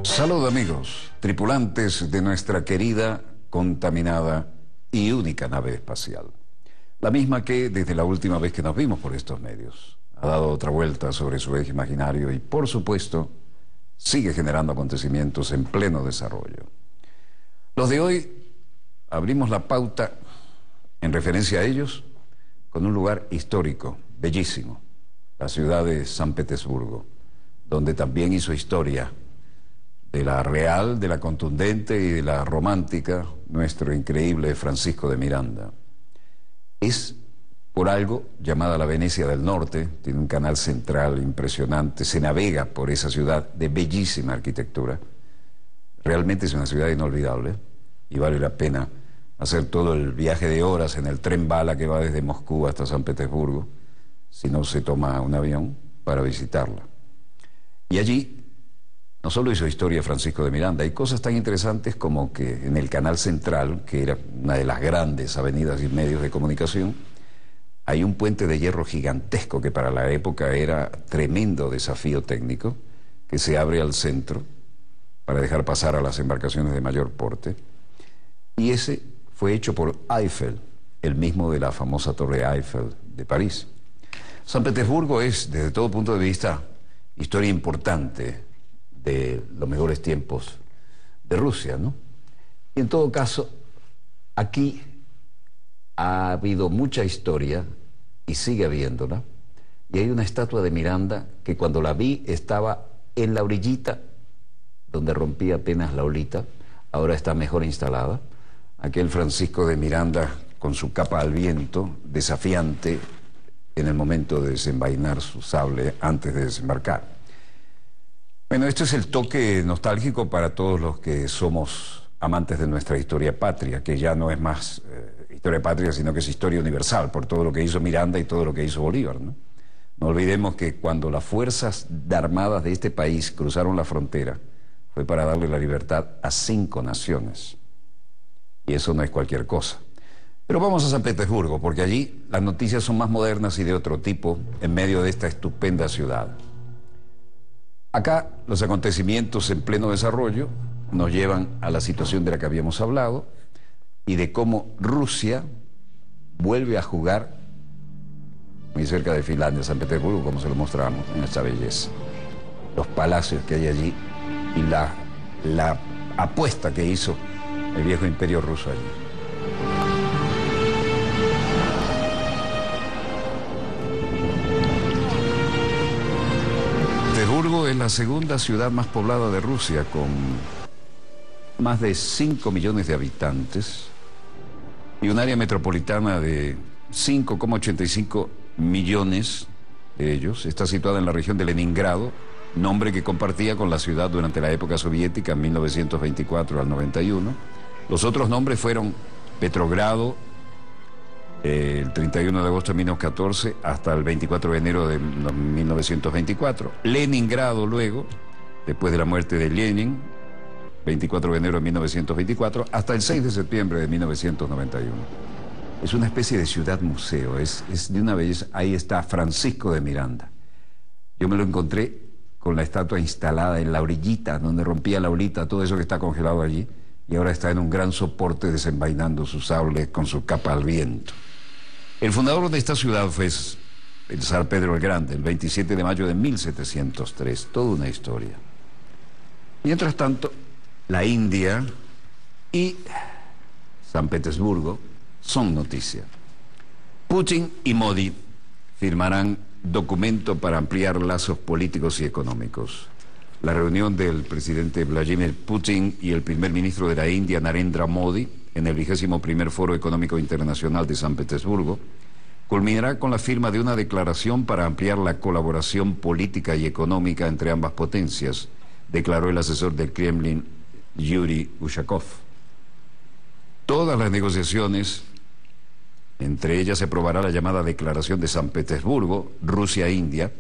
Salud amigos, tripulantes de nuestra querida, contaminada y única nave espacial. La misma que, desde la última vez que nos vimos por estos medios, ha dado otra vuelta sobre su eje imaginario y, por supuesto, sigue generando acontecimientos en pleno desarrollo. Los de hoy abrimos la pauta en referencia a ellos con un lugar histórico, bellísimo, la ciudad de San Petersburgo, donde también hizo historia de la real, de la contundente y de la romántica, nuestro increíble Francisco de Miranda. Es por algo llamada la Venecia del Norte, tiene un canal central impresionante, se navega por esa ciudad de bellísima arquitectura. Realmente es una ciudad inolvidable y vale la pena hacer todo el viaje de horas en el tren bala que va desde Moscú hasta San Petersburgo, si no se toma un avión para visitarla. Y allí no solo hizo historia Francisco de Miranda, hay cosas tan interesantes como que en el canal central, que era una de las grandes avenidas y medios de comunicación, hay un puente de hierro gigantesco que para la época era tremendo desafío técnico, que se abre al centro para dejar pasar a las embarcaciones de mayor porte. Y ese fue hecho por Eiffel, el mismo de la famosa Torre Eiffel de París. San Petersburgo es, desde todo punto de vista, historia importante de los mejores tiempos de Rusia, ¿no? Y en todo caso, aquí ha habido mucha historia y sigue habiéndola, y hay una estatua de Miranda que cuando la vi estaba en la orillita donde rompía apenas la olita, ahora está mejor instalada. Aquel Francisco de Miranda con su capa al viento, desafiante en el momento de desenvainar su sable antes de desembarcar. Bueno, esto es el toque nostálgico para todos los que somos amantes de nuestra historia patria, que ya no es más historia patria, sino que es historia universal, por todo lo que hizo Miranda y todo lo que hizo Bolívar, ¿no? No olvidemos que cuando las fuerzas armadas de este país cruzaron la frontera, fue para darle la libertad a 5 naciones. Y eso no es cualquier cosa. Pero vamos a San Petersburgo, porque allí las noticias son más modernas y de otro tipo, en medio de esta estupenda ciudad. Acá los acontecimientos en pleno desarrollo nos llevan a la situación de la que habíamos hablado y de cómo Rusia vuelve a jugar muy cerca de Finlandia, San Petersburgo, como se lo mostramos en esta belleza. Los palacios que hay allí y la apuesta que hizo el viejo imperio ruso allí. Petersburgo es la segunda ciudad más poblada de Rusia, con más de 5 millones de habitantes y un área metropolitana de 5,85 millones de ellos. Está situada en la región de Leningrado, nombre que compartía con la ciudad durante la época soviética, en 1924 al 91. Los otros nombres fueron Petrogrado, el 31 de agosto de 1914 hasta el 24 de enero de 1924. Leningrado luego, después de la muerte de Lenin, 24 de enero de 1924, hasta el 6 de septiembre de 1991. Es una especie de ciudad museo, es de una belleza. Ahí está Francisco de Miranda. Yo me lo encontré con la estatua instalada en la orillita, donde rompía la olita, todo eso que está congelado allí, y ahora está en un gran soporte desenvainando su sable con su capa al viento. El fundador de esta ciudad fue el zar Pedro el Grande, el 27 de mayo de 1703, toda una historia. Mientras tanto, la India y San Petersburgo son noticia. Putin y Modi firmarán documento para ampliar lazos políticos y económicos. La reunión del presidente Vladimir Putin y el primer ministro de la India, Narendra Modi, en el 21º Foro Económico Internacional de San Petersburgo, culminará con la firma de una declaración para ampliar la colaboración política y económica entre ambas potencias, declaró el asesor del Kremlin, Yuri Ushakov. Todas las negociaciones, entre ellas se aprobará la llamada Declaración de San Petersburgo, Rusia-India,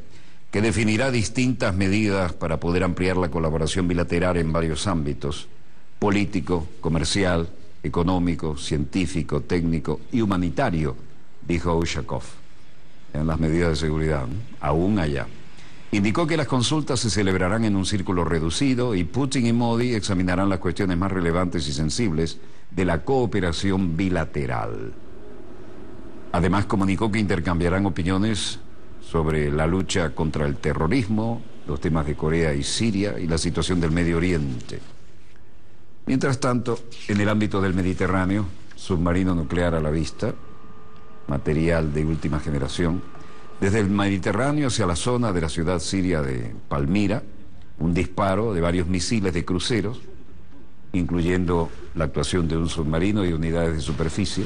que definirá distintas medidas para poder ampliar la colaboración bilateral en varios ámbitos: político, comercial, económico, científico, técnico y humanitario, dijo Ushakov. en las medidas de seguridad, ¿no? Aún allá. Indicó que las consultas se celebrarán en un círculo reducido y Putin y Modi examinarán las cuestiones más relevantes y sensibles de la cooperación bilateral. Además, comunicó que intercambiarán opiniones sobre la lucha contra el terrorismo, los temas de Corea y Siria y la situación del Medio Oriente. Mientras tanto, en el ámbito del Mediterráneo, submarino nuclear a la vista, material de última generación, desde el Mediterráneo hacia la zona de la ciudad siria de Palmira, un disparo de varios misiles de cruceros, incluyendo la actuación de un submarino y unidades de superficie,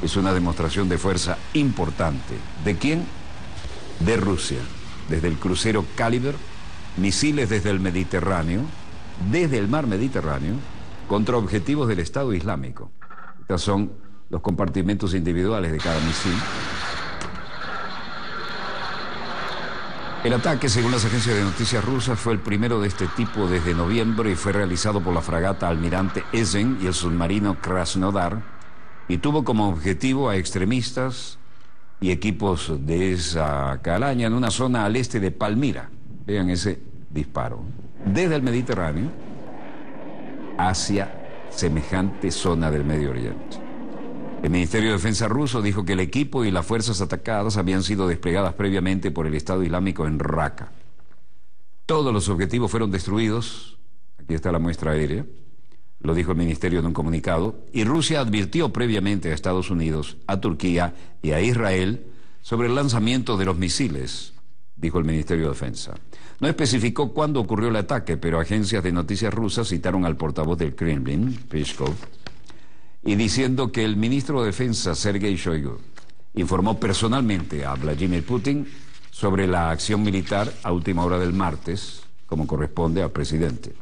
es una demostración de fuerza importante. ¿De quién? De Rusia. Desde el crucero Caliber, misiles desde el Mediterráneo, desde el mar Mediterráneo, contra objetivos del Estado Islámico. Estos son los compartimentos individuales de cada misil. El ataque, según las agencias de noticias rusas, fue el primero de este tipo desde noviembre y fue realizado por la fragata Almirante Ezen y el submarino Krasnodar y tuvo como objetivo a extremistas y equipos de esa calaña en una zona al este de Palmira. Vean ese disparo. Desde el Mediterráneo hacia semejante zona del Medio Oriente. El Ministerio de Defensa ruso dijo que el equipo y las fuerzas atacadas habían sido desplegadas previamente por el Estado Islámico en Raqqa. Todos los objetivos fueron destruidos. Aquí está la muestra aérea. Lo dijo el Ministerio en un comunicado. Y Rusia advirtió previamente a Estados Unidos, a Turquía y a Israel sobre el lanzamiento de los misiles, dijo el Ministerio de Defensa. No especificó cuándo ocurrió el ataque, pero agencias de noticias rusas citaron al portavoz del Kremlin, Peskov, y diciendo que el ministro de Defensa, Sergei Shoigu, informó personalmente a Vladimir Putin sobre la acción militar a última hora del martes, como corresponde al presidente.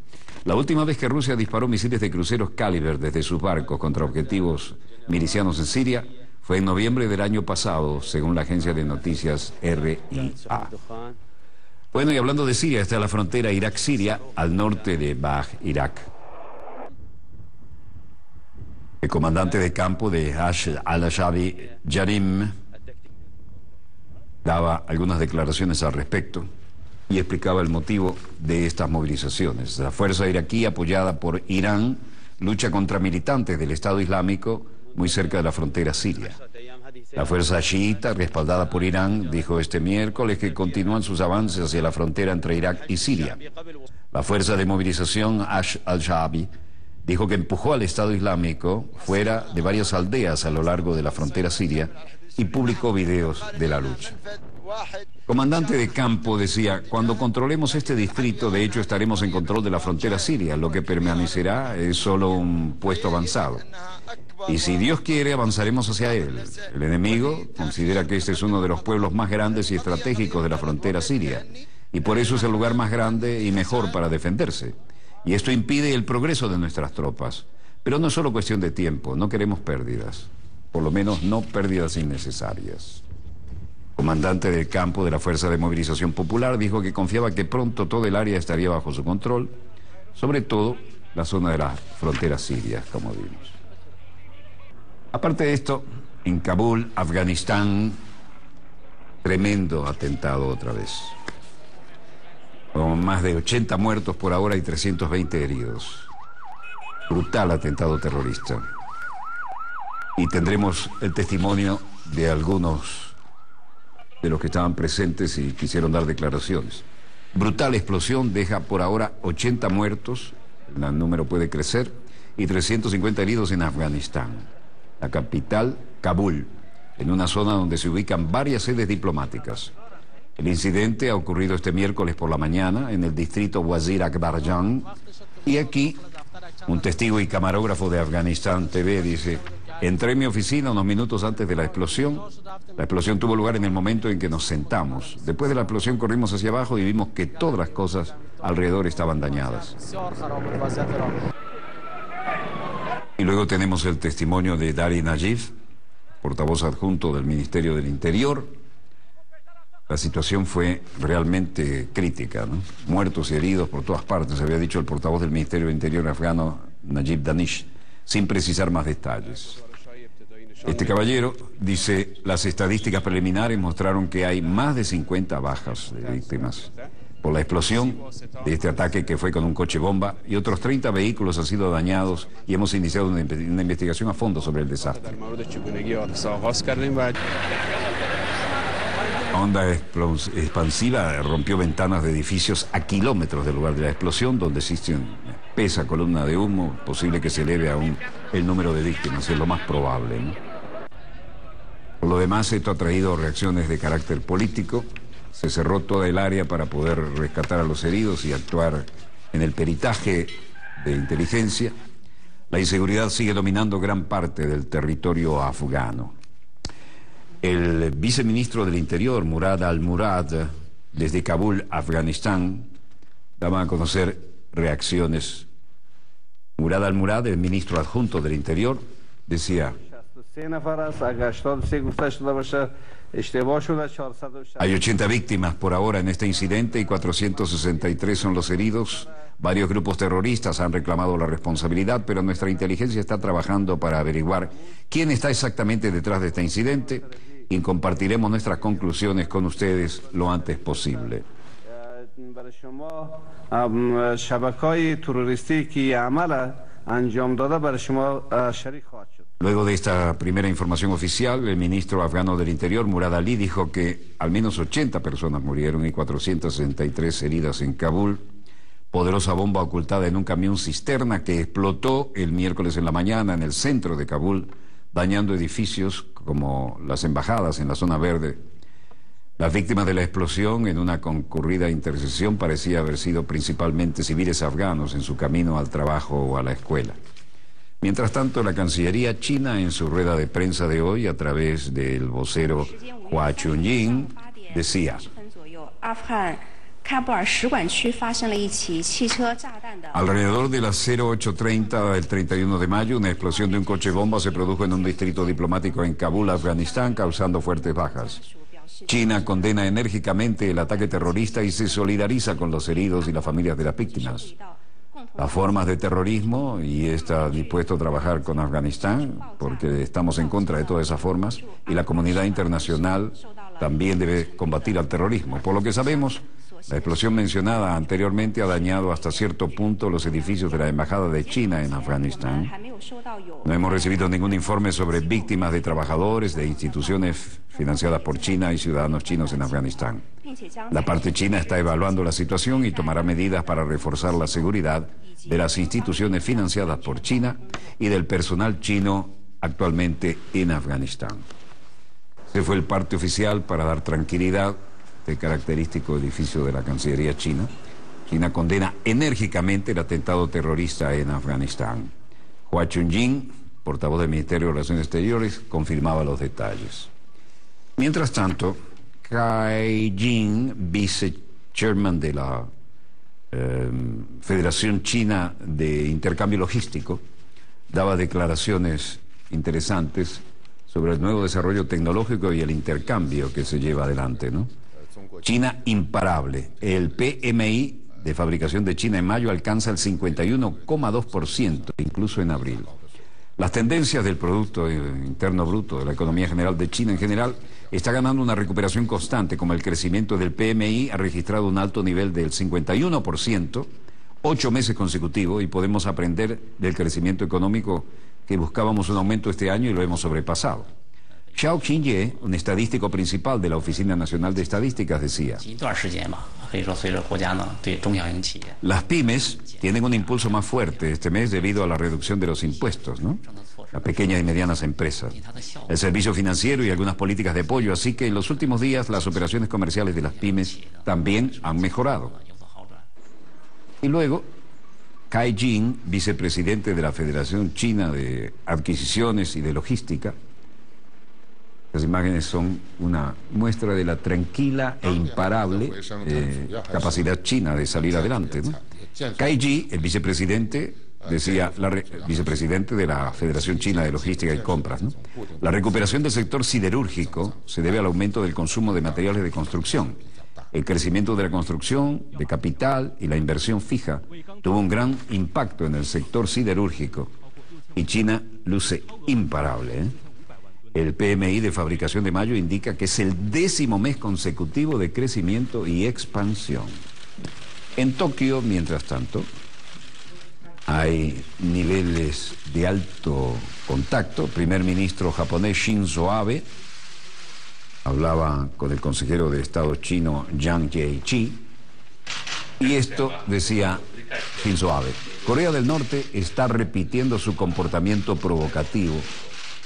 La última vez que Rusia disparó misiles de cruceros Caliber desde sus barcos contra objetivos milicianos en Siria fue en noviembre del año pasado, según la agencia de noticias RIA. Bueno, y hablando de Siria, está la frontera Irak-Siria, al norte de Baj, Irak. El comandante de campo de al-Shabi, Yarim, daba algunas declaraciones al respecto y explicaba el motivo de estas movilizaciones. La fuerza iraquí, apoyada por Irán, lucha contra militantes del Estado Islámico muy cerca de la frontera siria. La fuerza chiita, respaldada por Irán, dijo este miércoles que continúan sus avances hacia la frontera entre Irak y Siria. La fuerza de movilización al-Shabi dijo que empujó al Estado Islámico fuera de varias aldeas a lo largo de la frontera siria y publicó videos de la lucha. Comandante de campo decía, cuando controlemos este distrito, de hecho estaremos en control de la frontera siria, lo que permanecerá es solo un puesto avanzado. Y si Dios quiere, avanzaremos hacia él. El enemigo considera que este es uno de los pueblos más grandes y estratégicos de la frontera siria, y por eso es el lugar más grande y mejor para defenderse. Y esto impide el progreso de nuestras tropas. Pero no es solo cuestión de tiempo, no queremos pérdidas. Por lo menos no pérdidas innecesarias. Comandante del campo de la Fuerza de Movilización Popular dijo que confiaba que pronto todo el área estaría bajo su control, sobre todo la zona de las fronteras sirias, como vimos. Aparte de esto, en Kabul, Afganistán, tremendo atentado otra vez. Con más de 80 muertos por ahora y 320 heridos. Brutal atentado terrorista. Y tendremos el testimonio de algunos de los que estaban presentes y quisieron dar declaraciones. Brutal explosión deja por ahora 80 muertos, el número puede crecer, y 350 heridos en Afganistán. La capital, Kabul, en una zona donde se ubican varias sedes diplomáticas. El incidente ha ocurrido este miércoles por la mañana en el distrito Wazir Akbarjan, y aquí un testigo y camarógrafo de Afganistán TV dice: entré en mi oficina unos minutos antes de la explosión. La explosión tuvo lugar en el momento en que nos sentamos. Después de la explosión corrimos hacia abajo y vimos que todas las cosas alrededor estaban dañadas. Y luego tenemos el testimonio de Dari Najif, portavoz adjunto del Ministerio del Interior. La situación fue realmente crítica, ¿no? Muertos y heridos por todas partes, había dicho el portavoz del Ministerio del Interior afgano, Najib Danish, sin precisar más detalles. Este caballero dice, las estadísticas preliminares mostraron que hay más de 50 bajas de víctimas por la explosión de este ataque que fue con un coche bomba, y otros 30 vehículos han sido dañados y hemos iniciado una investigación a fondo sobre el desastre. La onda expansiva rompió ventanas de edificios a kilómetros del lugar de la explosión, donde existe una espesa columna de humo, posible que se eleve aún el número de víctimas, es lo más probable, ¿no? Por lo demás, esto ha traído reacciones de carácter político. Se cerró toda el área para poder rescatar a los heridos y actuar en el peritaje de inteligencia. La inseguridad sigue dominando gran parte del territorio afgano. El viceministro del Interior, Murad al-Murad, desde Kabul, Afganistán, daba a conocer reacciones. Murad al-Murad, el ministro adjunto del Interior, decía: hay 80 víctimas por ahora en este incidente y 463 son los heridos. Varios grupos terroristas han reclamado la responsabilidad, pero nuestra inteligencia está trabajando para averiguar quién está exactamente detrás de este incidente y compartiremos nuestras conclusiones con ustedes lo antes posible. Luego de esta primera información oficial, el ministro afgano del Interior, Murad Ali, dijo que al menos 80 personas murieron y 463 heridas en Kabul. Poderosa bomba ocultada en un camión cisterna que explotó el miércoles en la mañana en el centro de Kabul, dañando edificios como las embajadas en la zona verde. Las víctimas de la explosión en una concurrida intersección parecía haber sido principalmente civiles afganos en su camino al trabajo o a la escuela. Mientras tanto, la Cancillería china, en su rueda de prensa de hoy, a través del vocero Hua Chunying, decía: alrededor de las 08:30 del 31 de mayo, una explosión de un coche bomba se produjo en un distrito diplomático en Kabul, Afganistán, causando fuertes bajas. China condena enérgicamente el ataque terrorista y se solidariza con los heridos y las familias de las víctimas. Las formas de terrorismo, y está dispuesto a trabajar con Afganistán, porque estamos en contra de todas esas formas, y la comunidad internacional también debe combatir al terrorismo. Por lo que sabemos, la explosión mencionada anteriormente ha dañado hasta cierto punto los edificios de la Embajada de China en Afganistán. No hemos recibido ningún informe sobre víctimas de trabajadores de instituciones financiadas por China y ciudadanos chinos en Afganistán. La parte china está evaluando la situación y tomará medidas para reforzar la seguridad de las instituciones financiadas por China y del personal chino actualmente en Afganistán. Ese fue el parte oficial para dar tranquilidad del característico edificio de la Cancillería china. China condena enérgicamente el atentado terrorista en Afganistán. Hua Chunying, portavoz del Ministerio de Relaciones Exteriores, confirmaba los detalles. Mientras tanto, Cai Jin, vice-chairman de la Federación China de Intercambio Logístico, daba declaraciones interesantes sobre el nuevo desarrollo tecnológico y el intercambio que se lleva adelante, ¿no? China imparable. El PMI de fabricación de China en mayo alcanza el 51,2%, incluso en abril. Las tendencias del Producto Interno Bruto de la economía general de China en general está ganando una recuperación constante, como el crecimiento del PMI ha registrado un alto nivel del 51%, 8 meses consecutivos, y podemos aprender del crecimiento económico que buscábamos un aumento este año y lo hemos sobrepasado. Xiao Qingye, un estadístico principal de la Oficina Nacional de Estadísticas, decía: las pymes tienen un impulso más fuerte este mes debido a la reducción de los impuestos, ¿no? Las pequeñas y medianas empresas, el servicio financiero y algunas políticas de apoyo, así que en los últimos días las operaciones comerciales de las pymes también han mejorado. Y luego, Cai Jin, vicepresidente de la Federación China de Adquisiciones y de Logística. Las imágenes son una muestra de la tranquila e imparable capacidad china de salir adelante, ¿no? Cai Jin, el vicepresidente, decía, vicepresidente de la Federación China de Logística y Compras, ¿no? La recuperación del sector siderúrgico se debe al aumento del consumo de materiales de construcción. El crecimiento de la construcción, de capital y la inversión fija tuvo un gran impacto en el sector siderúrgico y China luce imparable, ¿eh? El PMI de fabricación de mayo indica que es el 10º mes consecutivo de crecimiento y expansión. En Tokio, mientras tanto, hay niveles de alto contacto. Primer ministro japonés Shinzo Abe hablaba con el consejero de Estado chino Yang Jiechi, y esto decía Shinzo Abe: Corea del Norte está repitiendo su comportamiento provocativo.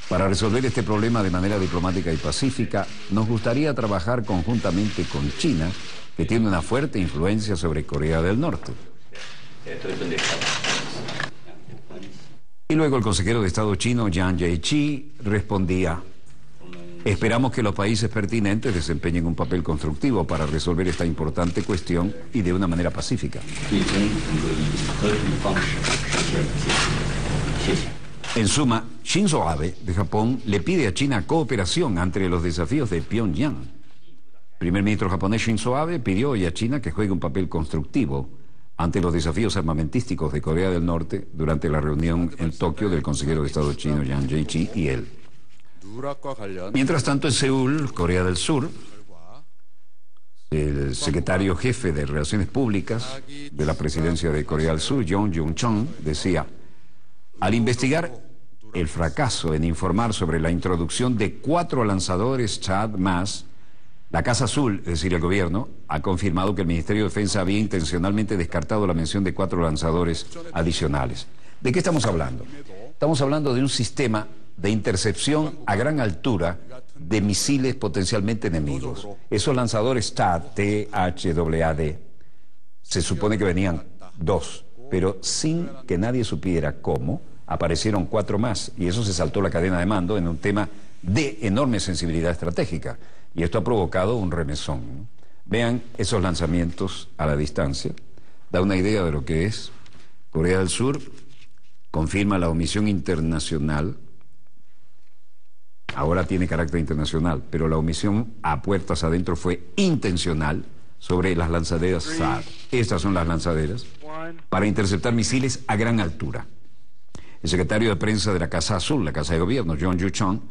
Para resolver este problema de manera diplomática y pacífica, nos gustaría trabajar conjuntamente con China, que tiene una fuerte influencia sobre Corea del Norte. Y luego el consejero de Estado chino Yang Jiechi respondía: esperamos que los países pertinentes desempeñen un papel constructivo para resolver esta importante cuestión y de una manera pacífica. En suma, Shinzo Abe, de Japón, le pide a China cooperación ante los desafíos de Pyongyang. El primer ministro japonés Shinzo Abe pidió hoy a China que juegue un papel constructivo ante los desafíos armamentísticos de Corea del Norte durante la reunión en Tokio del consejero de Estado chino Yang Jiechi y él. Mientras tanto, en Seúl, Corea del Sur, el secretario jefe de Relaciones Públicas de la presidencia de Corea del Sur, Jong Jung-chon, decía: al investigar el fracaso en informar sobre la introducción de 4 lanzadores THAAD más, la Casa Azul, es decir, el gobierno, ha confirmado que el Ministerio de Defensa había intencionalmente descartado la mención de 4 lanzadores adicionales. ¿De qué estamos hablando? Estamos hablando de un sistema de intercepción a gran altura de misiles potencialmente enemigos. Esos lanzadores THAAD, T-H-A-A-D, se supone que venían 2, pero sin que nadie supiera cómo, aparecieron 4 más, y eso se saltó la cadena de mando en un tema de enorme sensibilidad estratégica, y esto ha provocado un remesón, ¿no? Vean esos lanzamientos a la distancia, da una idea de lo que es. Corea del Sur confirma la omisión internacional, ahora tiene carácter internacional, pero la omisión a puertas adentro fue intencional sobre las lanzaderas THAAD. Estas son las lanzaderas para interceptar misiles a gran altura. El secretario de prensa de la Casa Azul, la Casa de Gobierno, Jong Jung-chon,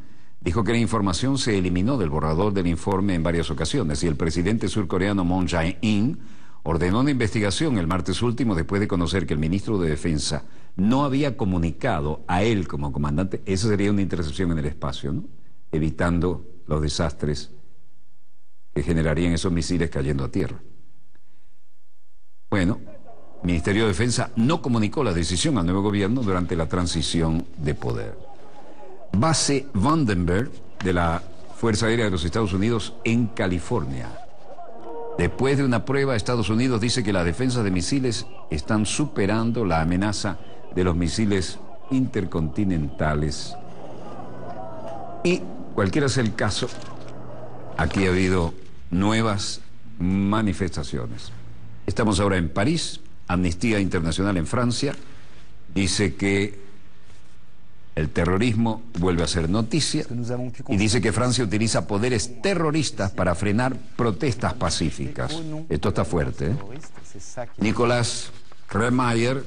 dijo que la información se eliminó del borrador del informe en varias ocasiones y el presidente surcoreano Moon Jae-in ordenó una investigación el martes último después de conocer que el ministro de Defensa no había comunicado a él como comandante. Eso sería una intercepción en el espacio, ¿no? Evitando los desastres que generarían esos misiles cayendo a tierra. Bueno, el Ministerio de Defensa no comunicó la decisión al nuevo gobierno durante la transición de poder. Base Vandenberg de la Fuerza Aérea de los Estados Unidos en California. Después de una prueba, Estados Unidos dice que las defensas de misiles están superando la amenaza de los misiles intercontinentales. Y cualquiera sea el caso, aquí ha habido nuevas manifestaciones. Estamos ahora en París. Amnistía Internacional en Francia dice que el terrorismo vuelve a ser noticia y dice que Francia utiliza poderes terroristas para frenar protestas pacíficas. Esto está fuerte, ¿eh? Nicolas Kremayer,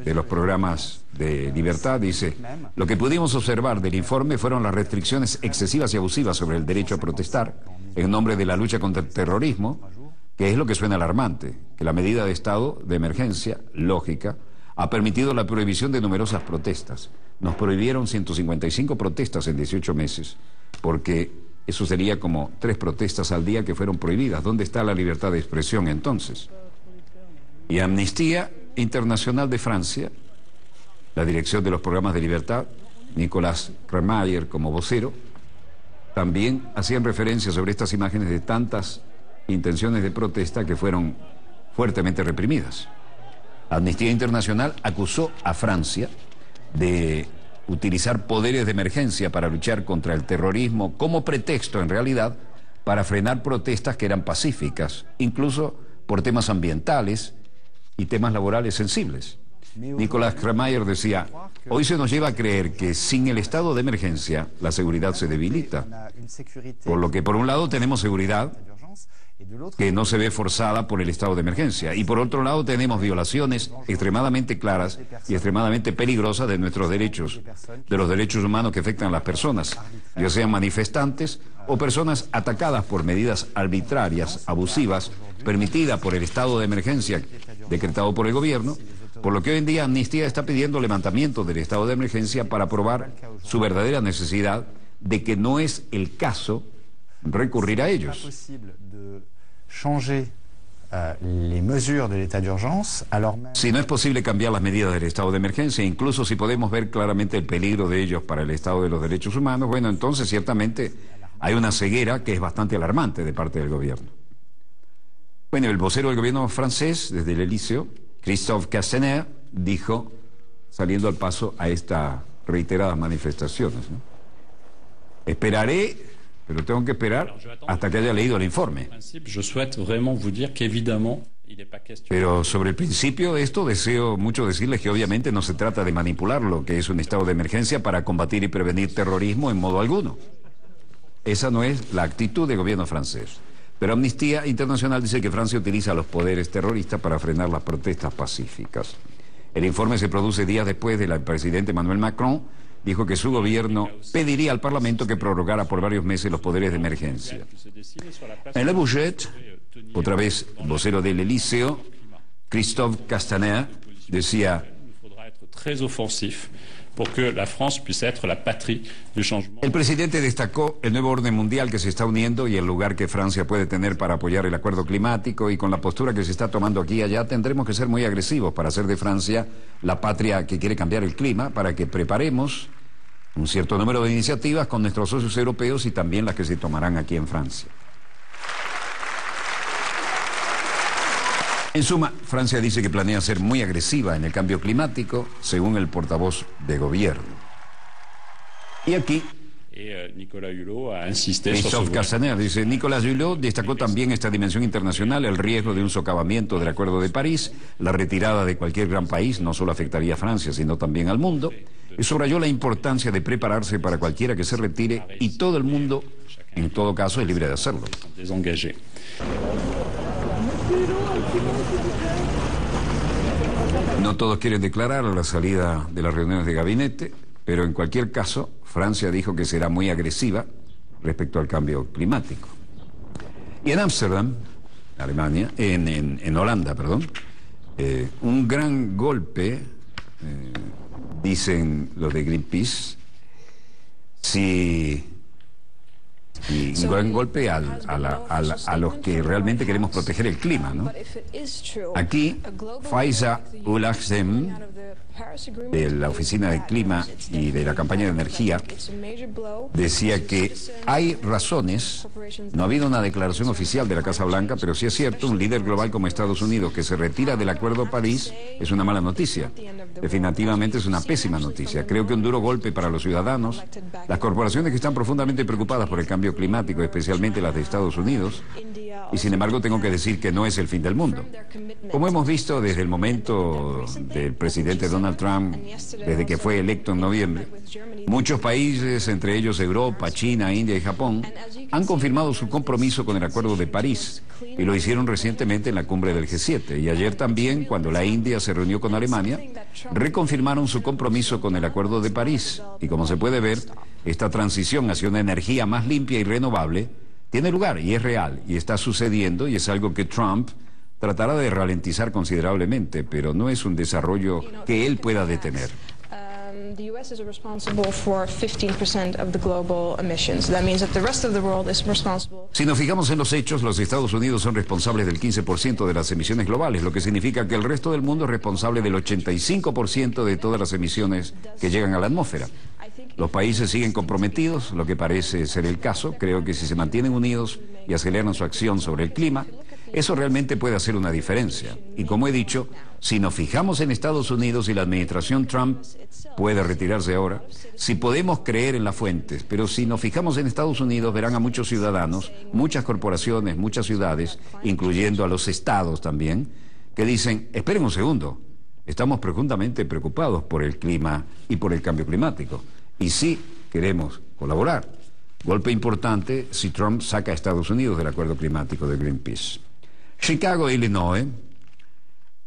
de los programas de Libertad, dice: lo que pudimos observar del informe fueron las restricciones excesivas y abusivas sobre el derecho a protestar en nombre de la lucha contra el terrorismo, que es lo que suena alarmante, que la medida de estado de emergencia, lógica, ha permitido la prohibición de numerosas protestas. Nos prohibieron 155 protestas en 18 meses, porque eso sería como 3 protestas al día que fueron prohibidas. ¿Dónde está la libertad de expresión entonces? Y Amnistía Internacional de Francia, la dirección de los programas de libertad, Nicolas Kremayer como vocero, también hacían referencia sobre estas imágenes de tantas intenciones de protesta que fueron fuertemente reprimidas. Amnistía Internacional acusó a Francia de utilizar poderes de emergencia para luchar contra el terrorismo como pretexto, en realidad, para frenar protestas que eran pacíficas, incluso por temas ambientales y temas laborales sensibles. Nicolas Kremayer decía: hoy se nos lleva a creer que sin el estado de emergencia la seguridad se debilita. Por lo que por un lado tenemos seguridad que no se ve forzada por el estado de emergencia. Y por otro lado tenemos violaciones extremadamente claras y extremadamente peligrosas de nuestros derechos, de los derechos humanos que afectan a las personas, ya sean manifestantes o personas atacadas por medidas arbitrarias, abusivas, permitidas por el estado de emergencia decretado por el gobierno, por lo que hoy en día Amnistía está pidiendo levantamiento del estado de emergencia para probar su verdadera necesidad de que no es el caso recurrir a ellos. Si no es posible cambiar las medidas del estado de emergencia, incluso si podemos ver claramente el peligro de ellos para el estado de los derechos humanos, bueno, entonces ciertamente hay una ceguera que es bastante alarmante de parte del gobierno. Bueno, el vocero del gobierno francés, desde el Elíseo, Christophe Castaner, dijo, saliendo al paso a estas reiteradas manifestaciones, ¿no? Esperaré, pero tengo que esperar hasta que haya leído el informe. Pero sobre el principio de esto deseo mucho decirles que obviamente no se trata de manipular lo que es un estado de emergencia para combatir y prevenir terrorismo en modo alguno. Esa no es la actitud del gobierno francés. Pero Amnistía Internacional dice que Francia utiliza los poderes terroristas para frenar las protestas pacíficas. El informe se produce días después de que el presidente Emmanuel Macron dijo que su gobierno pediría al Parlamento que prorrogara por varios meses los poderes de emergencia. En Le Bourget, otra vez vocero del Elíseo, Christophe Castaner decía: el presidente destacó el nuevo orden mundial que se está uniendo y el lugar que Francia puede tener para apoyar el acuerdo climático, y con la postura que se está tomando aquí y allá tendremos que ser muy agresivos para hacer de Francia la patria que quiere cambiar el clima, para que preparemos un cierto número de iniciativas con nuestros socios europeos y también las que se tomarán aquí en Francia. En suma, Francia dice que planea ser muy agresiva en el cambio climático, según el portavoz de gobierno. Y aquí, Christophe Castaner dice: Nicolas Hulot destacó también esta dimensión internacional, el riesgo de un socavamiento del Acuerdo de París, la retirada de cualquier gran país no solo afectaría a Francia, sino también al mundo, y subrayó la importancia de prepararse para cualquiera que se retire, y todo el mundo, en todo caso, es libre de hacerlo. No todos quieren declarar la salida de las reuniones de gabinete, pero en cualquier caso, Francia dijo que será muy agresiva respecto al cambio climático. Y en Ámsterdam, Alemania, en Holanda, perdón, un gran golpe, dicen los de Greenpeace, y un gran golpe a los que realmente queremos proteger el clima, ¿no? Aquí, Faiza Ulazem, de la Oficina de Clima y de la Campaña de Energía, decía que hay razones, no ha habido una declaración oficial de la Casa Blanca, pero sí es cierto, un líder global como Estados Unidos que se retira del Acuerdo de París es una mala noticia. Definitivamente es una pésima noticia. Creo que un duro golpe para los ciudadanos, las corporaciones que están profundamente preocupadas por el cambio climático, especialmente las de Estados Unidos, y sin embargo tengo que decir que no es el fin del mundo. Como hemos visto desde el momento del presidente Donald Trump, desde que fue electo en noviembre, muchos países, entre ellos Europa, China, India y Japón, han confirmado su compromiso con el Acuerdo de París, y lo hicieron recientemente en la cumbre del G7. Y ayer también, cuando la India se reunió con Alemania, reconfirmaron su compromiso con el Acuerdo de París. Y como se puede ver, esta transición hacia una energía más limpia y renovable tiene lugar y es real y está sucediendo, y es algo que Trump tratará de ralentizar considerablemente, pero no es un desarrollo que él pueda detener. The US is responsible for 15% of the global emissions. That means that the rest of the world is responsible. Si nos fijamos en los hechos, los Estados Unidos son responsables del 15% de las emisiones globales, lo que significa que el resto del mundo es responsable del 85% de todas las emisiones que llegan a la atmósfera. Los países siguen comprometidos, lo que parece ser el caso. Creo que si se mantienen unidos y aceleran su acción sobre el clima, eso realmente puede hacer una diferencia. Y como he dicho, si nos fijamos en Estados Unidos y la administración Trump puede retirarse ahora, si podemos creer en las fuentes, pero si nos fijamos en Estados Unidos verán a muchos ciudadanos, muchas corporaciones, muchas ciudades, incluyendo a los estados también, que dicen: esperen un segundo, estamos profundamente preocupados por el clima y por el cambio climático. Y sí queremos colaborar, Golpe importante si Trump saca a Estados Unidos del acuerdo climático de Greenpeace. Chicago, Illinois,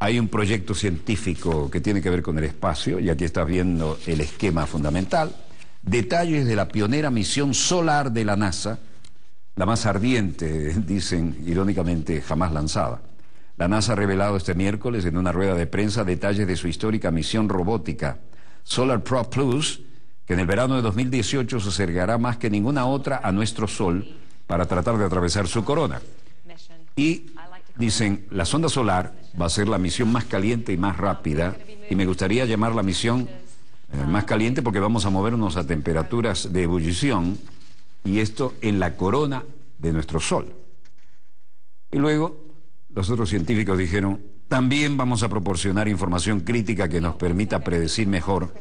hay un proyecto científico que tiene que ver con el espacio, y aquí estás viendo el esquema fundamental. Detalles de la pionera misión solar de la NASA, la más ardiente, dicen irónicamente, jamás lanzada. La NASA ha revelado este miércoles en una rueda de prensa detalles de su histórica misión robótica Solar Probe Plus, que en el verano de 2018 se acercará más que ninguna otra a nuestro Sol para tratar de atravesar su corona. Y dicen, la sonda solar va a ser la misión más caliente y más rápida, y me gustaría llamar la misión más caliente porque vamos a movernos a temperaturas de ebullición, y esto en la corona de nuestro Sol. Y luego los otros científicos dijeron, también vamos a proporcionar información crítica que nos permita predecir mejor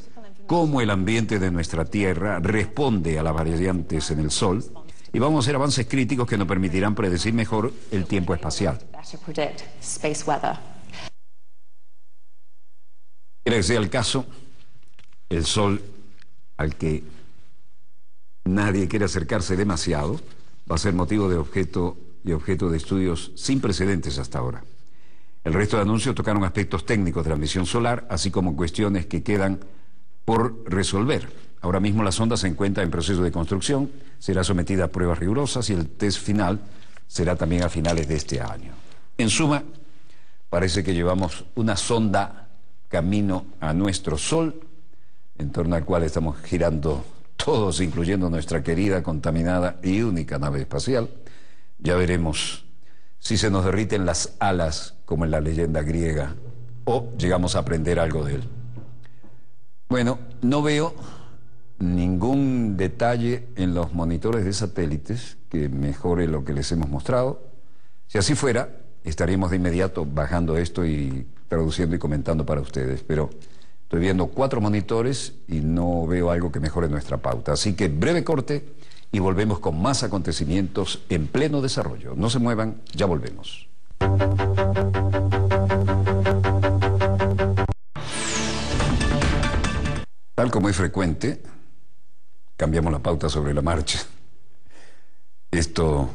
cómo el ambiente de nuestra Tierra responde a las variantes en el Sol, y vamos a hacer avances críticos que nos permitirán predecir mejor el tiempo espacial. Quiera que sea el caso, el Sol, al que nadie quiere acercarse demasiado, va a ser motivo de objeto de estudios sin precedentes hasta ahora. El resto de anuncios tocaron aspectos técnicos de la misión solar, así como cuestiones que quedan por resolver. Ahora mismo la sonda se encuentra en proceso de construcción, será sometida a pruebas rigurosas y el test final será también a finales de este año. En suma, parece que llevamos una sonda camino a nuestro Sol, en torno al cual estamos girando todos, incluyendo nuestra querida, contaminada y única nave espacial. Ya veremos si se nos derriten las alas, como en la leyenda griega, o llegamos a aprender algo de él. Bueno, no veo ningún detalle en los monitores de satélites que mejore lo que les hemos mostrado. Si así fuera, estaríamos de inmediato bajando esto y traduciendo y comentando para ustedes, pero estoy viendo 4 monitores y no veo algo que mejore nuestra pauta. Así que breve corte y volvemos con más acontecimientos en pleno desarrollo. No se muevan, ya volvemos. Tal como es frecuente, cambiamos la pauta sobre la marcha. Esto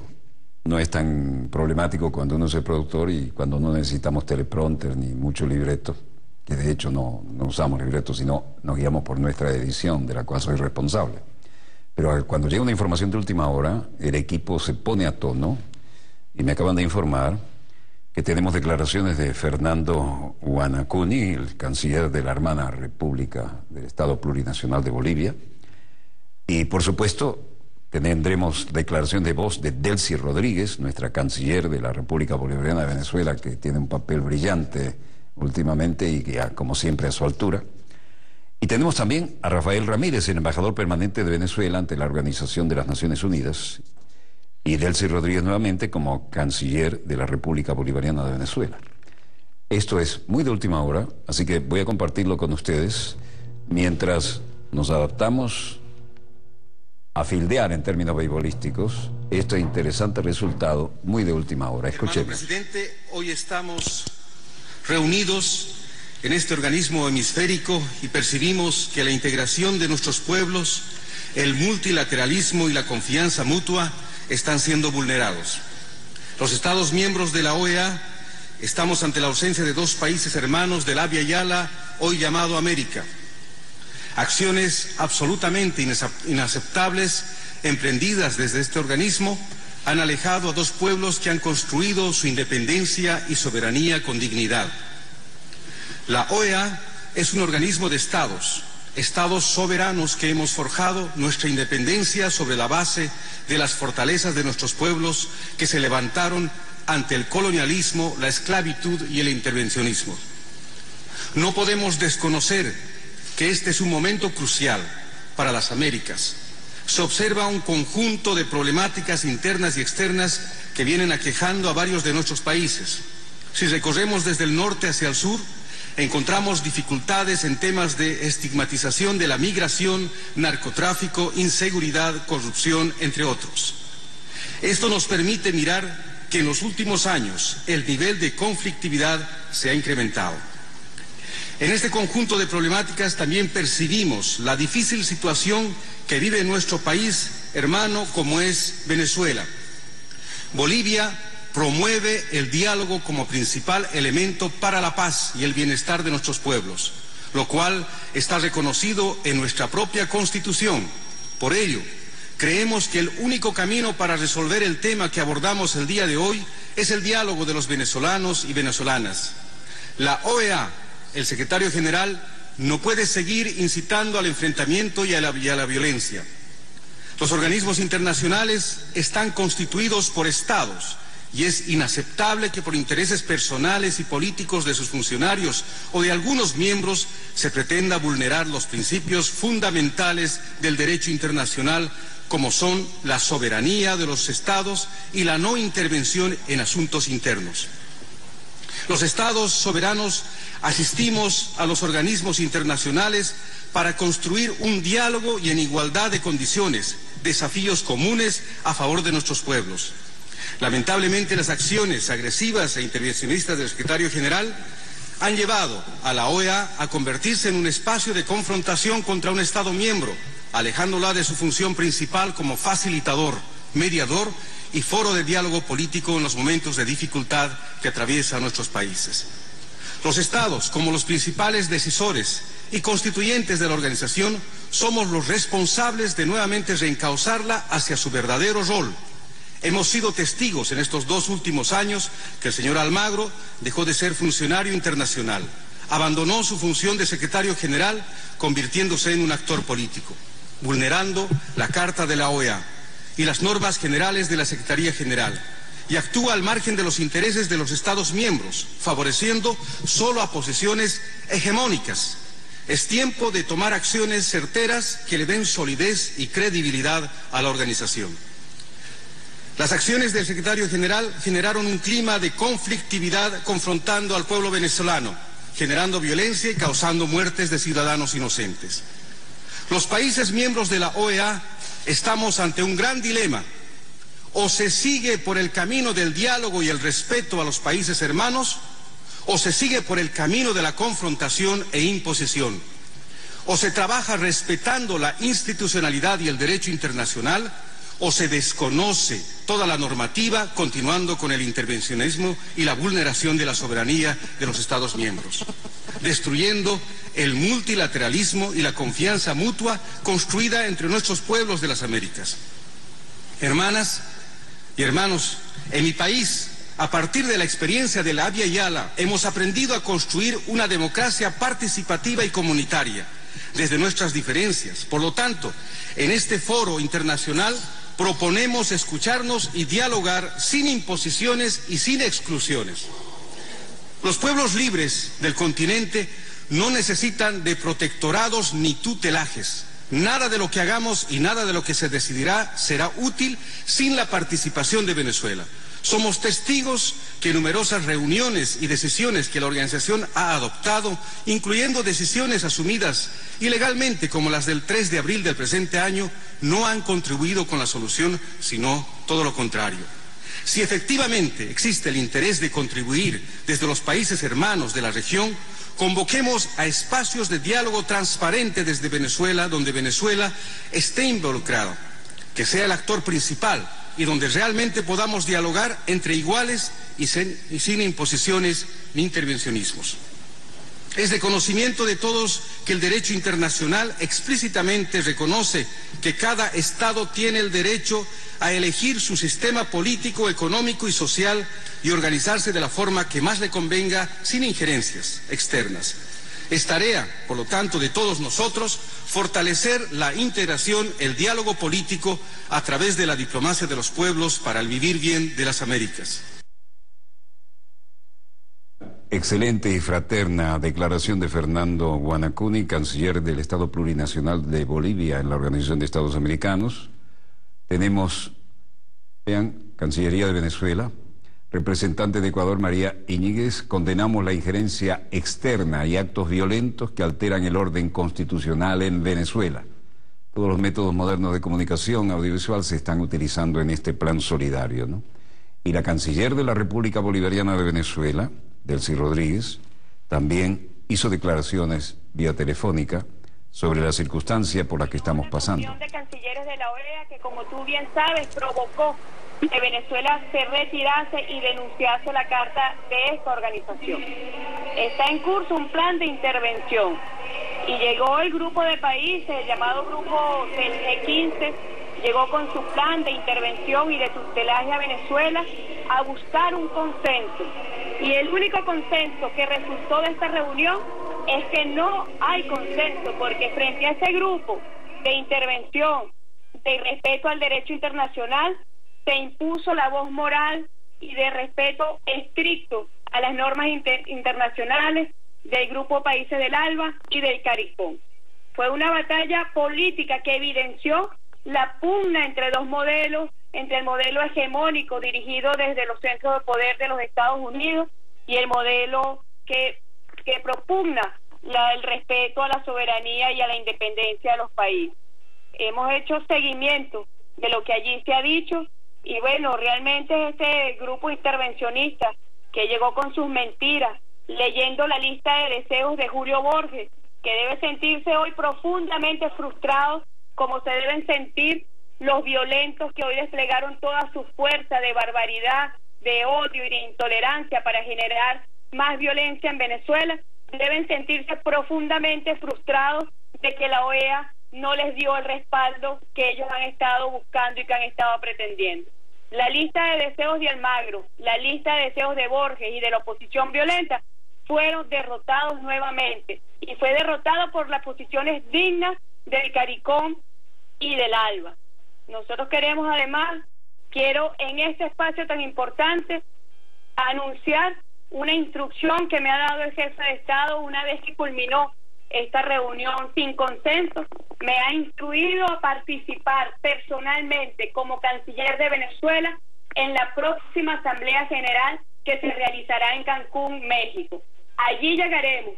no es tan problemático cuando uno es el productor y cuando no necesitamos teleprompter ni mucho libreto, que de hecho no usamos libreto, sino nos guiamos por nuestra edición, de la cual soy responsable. Pero cuando llega una información de última hora, el equipo se pone a tono y me acaban de informar que tenemos declaraciones de Fernando Huanacuni, el canciller de la hermana República del Estado Plurinacional de Bolivia, y por supuesto tendremos declaración de voz de Delcy Rodríguez, nuestra canciller de la República Bolivariana de Venezuela, que tiene un papel brillante últimamente y que como siempre a su altura. Y tenemos también a Rafael Ramírez, el embajador permanente de Venezuela ante la Organización de las Naciones Unidas, y Delcy Rodríguez nuevamente como canciller de la República Bolivariana de Venezuela. Esto es muy de última hora, así que voy a compartirlo con ustedes mientras nos adaptamos a fildear en términos beisbolísticos este interesante resultado muy de última hora. Escuchemos. Hermano presidente, hoy estamos reunidos en este organismo hemisférico y percibimos que la integración de nuestros pueblos, el multilateralismo y la confianza mutua están siendo vulnerados. Los Estados miembros de la OEA estamos ante la ausencia de 2 países hermanos del Abya Yala, hoy llamado América. Acciones absolutamente inaceptables emprendidas desde este organismo han alejado a 2 pueblos que han construido su independencia y soberanía con dignidad. La OEA es un organismo de estados soberanos que hemos forjado nuestra independencia sobre la base de las fortalezas de nuestros pueblos que se levantaron ante el colonialismo, la esclavitud y el intervencionismo. No podemos desconocer que este es un momento crucial para las Américas. Se observa un conjunto de problemáticas internas y externas que vienen aquejando a varios de nuestros países. Si recorremos desde el norte hacia el sur, encontramos dificultades en temas de estigmatización de la migración, narcotráfico, inseguridad, corrupción, entre otros. Esto nos permite mirar que en los últimos años el nivel de conflictividad se ha incrementado. En este conjunto de problemáticas también percibimos la difícil situación que vive nuestro país hermano como es Venezuela. Bolivia promueve el diálogo como principal elemento para la paz y el bienestar de nuestros pueblos, lo cual está reconocido en nuestra propia Constitución. Por ello, creemos que el único camino para resolver el tema que abordamos el día de hoy es el diálogo de los venezolanos y venezolanas. La OEA, el secretario general, no puede seguir incitando al enfrentamiento y a la violencia. Los organismos internacionales están constituidos por estados y es inaceptable que por intereses personales y políticos de sus funcionarios o de algunos miembros se pretenda vulnerar los principios fundamentales del derecho internacional, como son la soberanía de los estados y la no intervención en asuntos internos. Los estados soberanos asistimos a los organismos internacionales para construir un diálogo y en igualdad de condiciones, desafíos comunes a favor de nuestros pueblos. Lamentablemente, las acciones agresivas e intervencionistas del secretario general han llevado a la OEA a convertirse en un espacio de confrontación contra un Estado miembro, alejándola de su función principal como facilitador, mediador y foro de diálogo político en los momentos de dificultad que atraviesan nuestros países. Los Estados, como los principales decisores y constituyentes de la organización, somos los responsables de nuevamente reencauzarla hacia su verdadero rol. Hemos sido testigos en estos 2 últimos años que el señor Almagro dejó de ser funcionario internacional, abandonó su función de secretario general, convirtiéndose en un actor político, vulnerando la Carta de la OEA y las normas generales de la Secretaría General, y actúa al margen de los intereses de los Estados miembros, favoreciendo solo a posiciones hegemónicas. Es tiempo de tomar acciones certeras que le den solidez y credibilidad a la organización. Las acciones del secretario general generaron un clima de conflictividad confrontando al pueblo venezolano, generando violencia y causando muertes de ciudadanos inocentes. Los países miembros de la OEA estamos ante un gran dilema. O se sigue por el camino del diálogo y el respeto a los países hermanos, o se sigue por el camino de la confrontación e imposición. O se trabaja respetando la institucionalidad y el derecho internacional, o se desconoce toda la normativa, continuando con el intervencionismo y la vulneración de la soberanía de los Estados miembros, destruyendo el multilateralismo y la confianza mutua construida entre nuestros pueblos de las Américas. Hermanas y hermanos, en mi país, a partir de la experiencia de la Abya Yala, hemos aprendido a construir una democracia participativa y comunitaria desde nuestras diferencias. Por lo tanto, en este foro internacional proponemos escucharnos y dialogar sin imposiciones y sin exclusiones. Los pueblos libres del continente no necesitan de protectorados ni tutelajes. Nada de lo que hagamos y nada de lo que se decidirá será útil sin la participación de Venezuela. Somos testigos que numerosas reuniones y decisiones que la organización ha adoptado, incluyendo decisiones asumidas ilegalmente como las del 3 de abril del presente año, no han contribuido con la solución, sino todo lo contrario. Si efectivamente existe el interés de contribuir desde los países hermanos de la región, convoquemos a espacios de diálogo transparente desde Venezuela, donde Venezuela esté involucrado, que sea el actor principal y donde realmente podamos dialogar entre iguales y sin imposiciones ni intervencionismos. Es de conocimiento de todos que el derecho internacional explícitamente reconoce que cada Estado tiene el derecho a elegir su sistema político, económico y social y organizarse de la forma que más le convenga sin injerencias externas. Es tarea, por lo tanto, de todos nosotros fortalecer la integración, el diálogo político a través de la diplomacia de los pueblos para el vivir bien de las Américas. Excelente y fraterna declaración de Fernando Guanacuni, canciller del Estado Plurinacional de Bolivia en la Organización de Estados Americanos. Tenemos, vean, Cancillería de Venezuela, representante de Ecuador, María Iñiguez. Condenamos la injerencia externa y actos violentos que alteran el orden constitucional en Venezuela. Todos los métodos modernos de comunicación audiovisual se están utilizando en este plan solidario, ¿no? Y la canciller de la República Bolivariana de Venezuela, Delcy Rodríguez, también hizo declaraciones vía telefónica sobre la circunstancia por la que estamos pasando. La de cancilleres de la OEA, que como tú bien sabes, provocó que Venezuela se retirase y denunciase la carta de esta organización. Está en curso un plan de intervención y llegó el grupo de países, el llamado grupo del G15, llegó con su plan de intervención y de tutelaje a Venezuela a buscar un consenso. Y el único consenso que resultó de esta reunión es que no hay consenso, porque frente a ese grupo de intervención, de respeto al derecho internacional, se impuso la voz moral y de respeto estricto a las normas internacionales del Grupo Países del ALBA y del CARICOM. Fue una batalla política que evidenció la pugna entre dos modelos, entre el modelo hegemónico dirigido desde los centros de poder de los Estados Unidos y el modelo que propugna el respeto a la soberanía y a la independencia de los países. Hemos hecho seguimiento de lo que allí se ha dicho y bueno, realmente este grupo intervencionista que llegó con sus mentiras, leyendo la lista de deseos de Julio Borges, que debe sentirse hoy profundamente frustrado, como se deben sentir los violentos que hoy desplegaron toda su fuerza de barbaridad, de odio y de intolerancia para generar más violencia en Venezuela. Deben sentirse profundamente frustrados de que la OEA no les dio el respaldo que ellos han estado buscando y que han estado pretendiendo. La lista de deseos de Almagro, la lista de deseos de Borges y de la oposición violenta fueron derrotados nuevamente, y fue derrotado por las posiciones dignas del CARICOM y del ALBA. Nosotros queremos además, quiero en este espacio tan importante anunciar una instrucción que me ha dado el jefe de Estado una vez que culminó esta reunión sin consenso. Me ha instruido a participar personalmente como canciller de Venezuela en la próxima Asamblea General que se realizará en Cancún, México. Allí llegaremos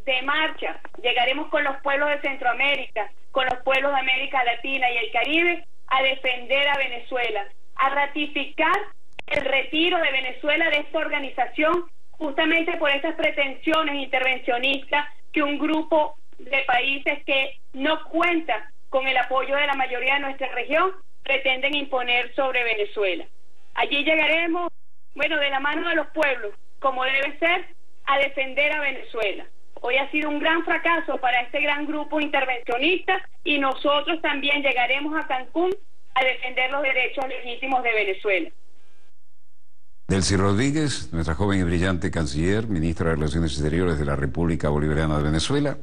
de marcha, llegaremos con los pueblos de Centroamérica, con los pueblos de América Latina y el Caribe a defender a Venezuela, a ratificar el retiro de Venezuela de esta organización, justamente por esas pretensiones intervencionistas que un grupo de países que no cuenta con el apoyo de la mayoría de nuestra región pretenden imponer sobre Venezuela. Allí llegaremos, bueno, de la mano de los pueblos, como debe ser, a defender a Venezuela. Hoy ha sido un gran fracaso para este gran grupo intervencionista y nosotros también llegaremos a Cancún a defender los derechos legítimos de Venezuela. Delcy Rodríguez, nuestra joven y brillante canciller, ministra de Relaciones Exteriores de la República Bolivariana de Venezuela,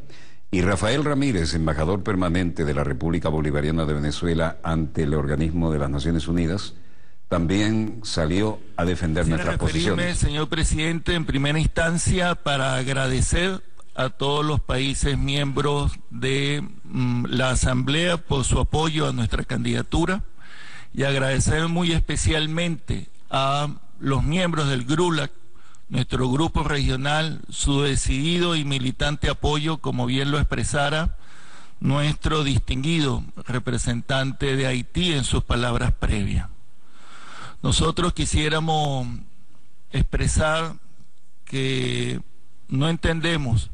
y Rafael Ramírez, embajador permanente de la República Bolivariana de Venezuela ante el organismo de las Naciones Unidas, también salió a defender nuestras posiciones. Señor presidente, en primera instancia para agradecer a todos los países miembros de la Asamblea por su apoyo a nuestra candidatura y agradecer muy especialmente a los miembros del GRULAC, nuestro grupo regional, su decidido y militante apoyo, como bien lo expresara nuestro distinguido representante de Haití en sus palabras previas. Nosotros quisiéramos expresar que no entendemos,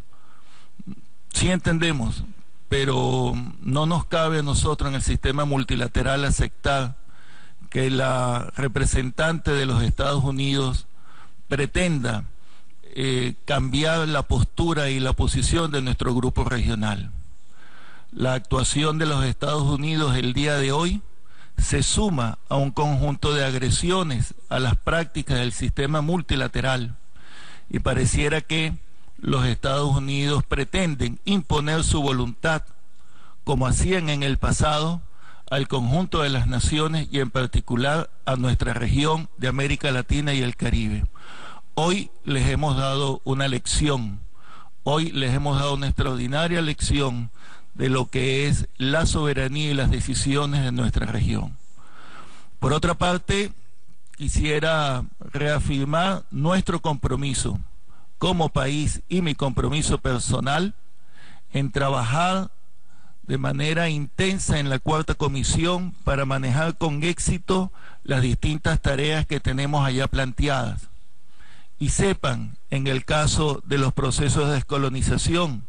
sí entendemos, pero no nos cabe a nosotros en el sistema multilateral aceptar que la representante de los Estados Unidos pretenda cambiar la postura y la posición de nuestro grupo regional. La actuación de los Estados Unidos el día de hoy se suma a un conjunto de agresiones a las prácticas del sistema multilateral y pareciera que los Estados Unidos pretenden imponer su voluntad, como hacían en el pasado, al conjunto de las naciones y en particular a nuestra región de América Latina y el Caribe. Hoy les hemos dado una lección, hoy les hemos dado una extraordinaria lección de lo que es la soberanía y las decisiones de nuestra región. Por otra parte, quisiera reafirmar nuestro compromiso como país y mi compromiso personal en trabajar de manera intensa en la Cuarta Comisión para manejar con éxito las distintas tareas que tenemos allá planteadas. Y sepan, en el caso de los procesos de descolonización,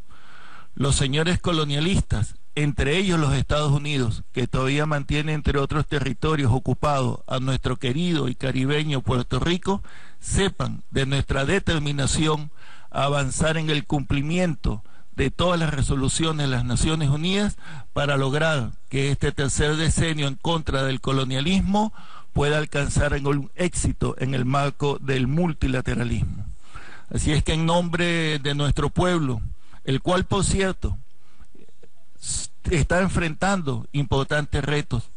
los señores colonialistas, entre ellos los Estados Unidos, que todavía mantiene entre otros territorios ocupados a nuestro querido y caribeño Puerto Rico, sepan de nuestra determinación a avanzar en el cumplimiento de todas las resoluciones de las Naciones Unidas para lograr que este tercer decenio en contra del colonialismo pueda alcanzar un éxito en el marco del multilateralismo. Así es que en nombre de nuestro pueblo, el cual, por cierto, está enfrentando importantes retos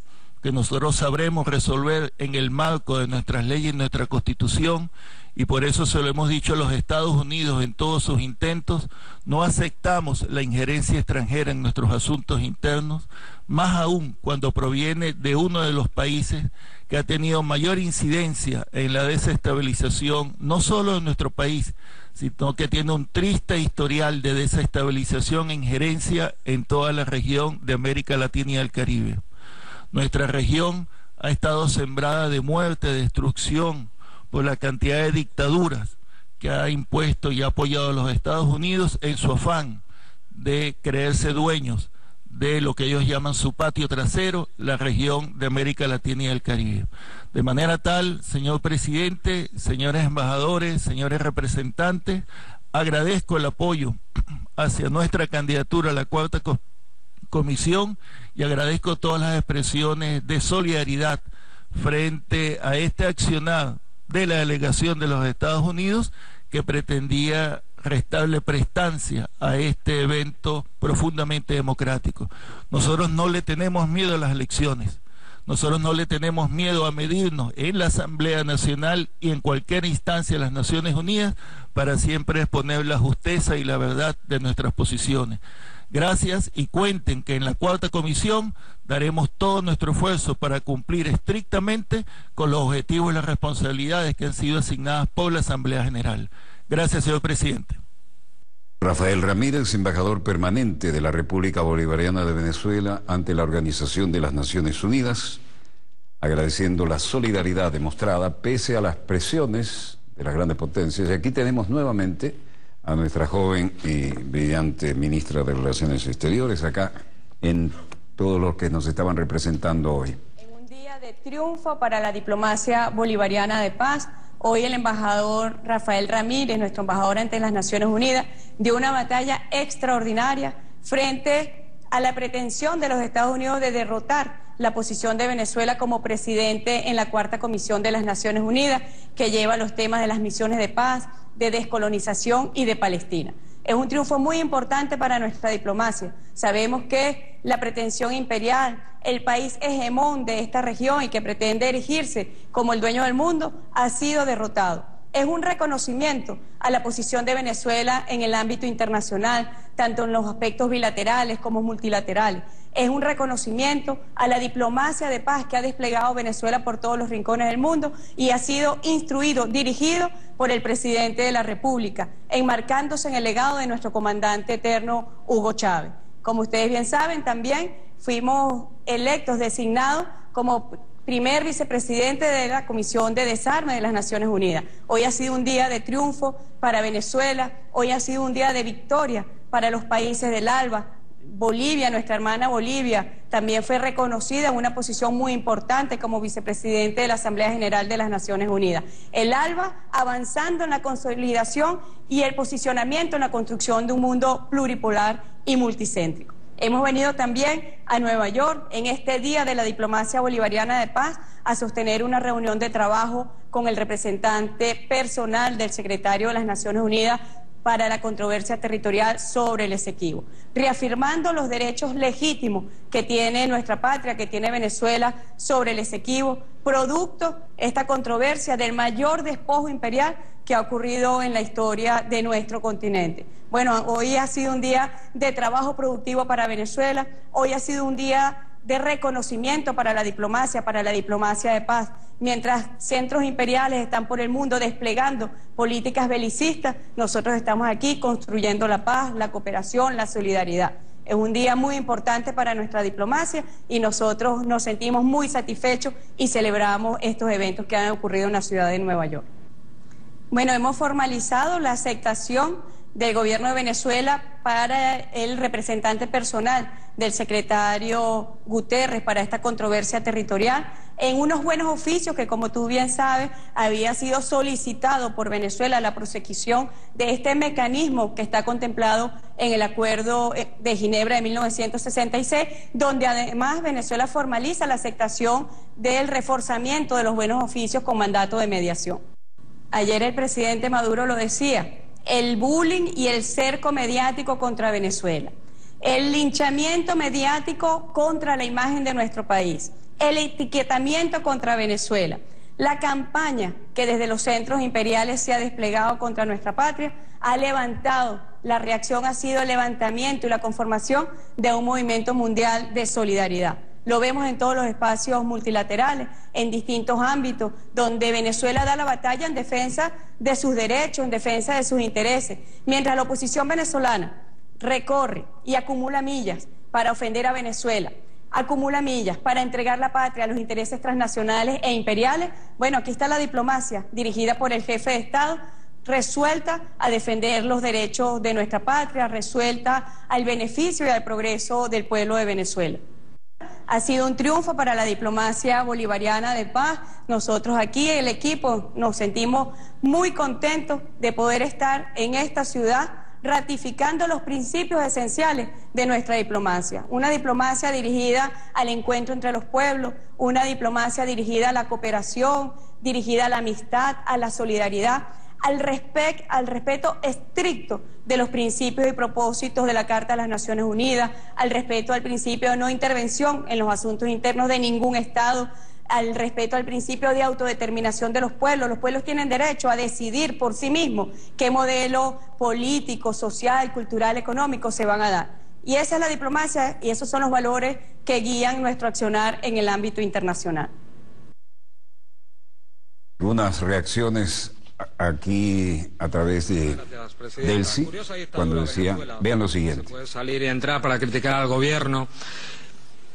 que nosotros sabremos resolver en el marco de nuestras leyes y nuestra Constitución, y por eso se lo hemos dicho a los Estados Unidos en todos sus intentos, no aceptamos la injerencia extranjera en nuestros asuntos internos, más aún cuando proviene de uno de los países que ha tenido mayor incidencia en la desestabilización, no solo de nuestro país, sino que tiene un triste historial de desestabilización e injerencia en toda la región de América Latina y el Caribe. Nuestra región ha estado sembrada de muerte, destrucción, por la cantidad de dictaduras que ha impuesto y ha apoyado a los Estados Unidos en su afán de creerse dueños de lo que ellos llaman su patio trasero, la región de América Latina y el Caribe. De manera tal, señor presidente, señores embajadores, señores representantes, agradezco el apoyo hacia nuestra candidatura a la cuarta comisión y agradezco todas las expresiones de solidaridad frente a este accionar de la delegación de los Estados Unidos que pretendía restarle prestancia a este evento profundamente democrático. Nosotros no le tenemos miedo a las elecciones, nosotros no le tenemos miedo a medirnos en la Asamblea Nacional y en cualquier instancia de las Naciones Unidas para siempre exponer la justeza y la verdad de nuestras posiciones. Gracias, y cuenten que en la cuarta comisión daremos todo nuestro esfuerzo para cumplir estrictamente con los objetivos y las responsabilidades que han sido asignadas por la Asamblea General. Gracias, señor presidente. Rafael Ramírez, embajador permanente de la República Bolivariana de Venezuela ante la Organización de las Naciones Unidas, agradeciendo la solidaridad demostrada pese a las presiones de las grandes potencias. Y aquí tenemos nuevamente a nuestra joven y brillante ministra de Relaciones Exteriores, acá en todos los que nos estaban representando hoy. En un día de triunfo para la diplomacia bolivariana de paz, hoy el embajador Rafael Ramírez, nuestro embajador ante las Naciones Unidas, dio una batalla extraordinaria frente a la pretensión de los Estados Unidos de derrotar la posición de Venezuela como presidente en la cuarta comisión de las Naciones Unidas, que lleva los temas de las misiones de paz, de descolonización y de Palestina. Es un triunfo muy importante para nuestra diplomacia. Sabemos que la pretensión imperial, el país hegemón de esta región y que pretende erigirse como el dueño del mundo, ha sido derrotado. Es un reconocimiento a la posición de Venezuela en el ámbito internacional, tanto en los aspectos bilaterales como multilaterales. Es un reconocimiento a la diplomacia de paz que ha desplegado Venezuela por todos los rincones del mundo y ha sido instruido, dirigido por el presidente de la República, enmarcándose en el legado de nuestro comandante eterno Hugo Chávez. Como ustedes bien saben, también fuimos electos, designados como primer vicepresidente de la Comisión de Desarme de las Naciones Unidas. Hoy ha sido un día de triunfo para Venezuela, hoy ha sido un día de victoria para los países del ALBA. Bolivia, nuestra hermana Bolivia, también fue reconocida en una posición muy importante como vicepresidente de la Asamblea General de las Naciones Unidas. El ALBA avanzando en la consolidación y el posicionamiento en la construcción de un mundo pluripolar y multicéntrico. Hemos venido también a Nueva York en este Día de la Diplomacia Bolivariana de Paz a sostener una reunión de trabajo con el representante personal del secretario de las Naciones Unidas para la controversia territorial sobre el Esequibo, reafirmando los derechos legítimos que tiene nuestra patria, que tiene Venezuela sobre el Esequibo, producto esta controversia del mayor despojo imperial que ha ocurrido en la historia de nuestro continente. Bueno, hoy ha sido un día de trabajo productivo para Venezuela, hoy ha sido un día de reconocimiento para la diplomacia de paz. Mientras centros imperiales están por el mundo desplegando políticas belicistas, nosotros estamos aquí construyendo la paz, la cooperación, la solidaridad. Es un día muy importante para nuestra diplomacia y nosotros nos sentimos muy satisfechos y celebramos estos eventos que han ocurrido en la ciudad de Nueva York. Bueno, hemos formalizado la aceptación del gobierno de Venezuela para el representante personal del secretario Guterres para esta controversia territorial, en unos buenos oficios que, como tú bien sabes, había sido solicitado por Venezuela la prosecución de este mecanismo que está contemplado en el Acuerdo de Ginebra de 1966, donde además Venezuela formaliza la aceptación del reforzamiento de los buenos oficios con mandato de mediación. Ayer el presidente Maduro lo decía, el bullying y el cerco mediático contra Venezuela, el linchamiento mediático contra la imagen de nuestro país, el etiquetamiento contra Venezuela, la campaña que desde los centros imperiales se ha desplegado contra nuestra patria, ha levantado, la reacción ha sido el levantamiento y la conformación de un movimiento mundial de solidaridad. Lo vemos en todos los espacios multilaterales, en distintos ámbitos, donde Venezuela da la batalla en defensa de sus derechos, en defensa de sus intereses, mientras la oposición venezolana recorre y acumula millas para ofender a Venezuela, acumula millas para entregar la patria a los intereses transnacionales e imperiales. Bueno, aquí está la diplomacia dirigida por el jefe de Estado, resuelta a defender los derechos de nuestra patria, resuelta al beneficio y al progreso del pueblo de Venezuela. Ha sido un triunfo para la diplomacia bolivariana de paz. Nosotros aquí, el equipo, nos sentimos muy contentos de poder estar en esta ciudad ratificando los principios esenciales de nuestra diplomacia. Una diplomacia dirigida al encuentro entre los pueblos, una diplomacia dirigida a la cooperación, dirigida a la amistad, a la solidaridad, al respeto estricto de los principios y propósitos de la Carta de las Naciones Unidas, al respeto al principio de no intervención en los asuntos internos de ningún Estado, al respeto al principio de autodeterminación de los pueblos. Los pueblos tienen derecho a decidir por sí mismos qué modelo político, social, cultural, económico se van a dar. Y esa es la diplomacia y esos son los valores que guían nuestro accionar en el ámbito internacional. Algunas reacciones aquí a través de Delcy, cuando decía, vean lo siguiente. Se puede salir y entrar para criticar al gobierno.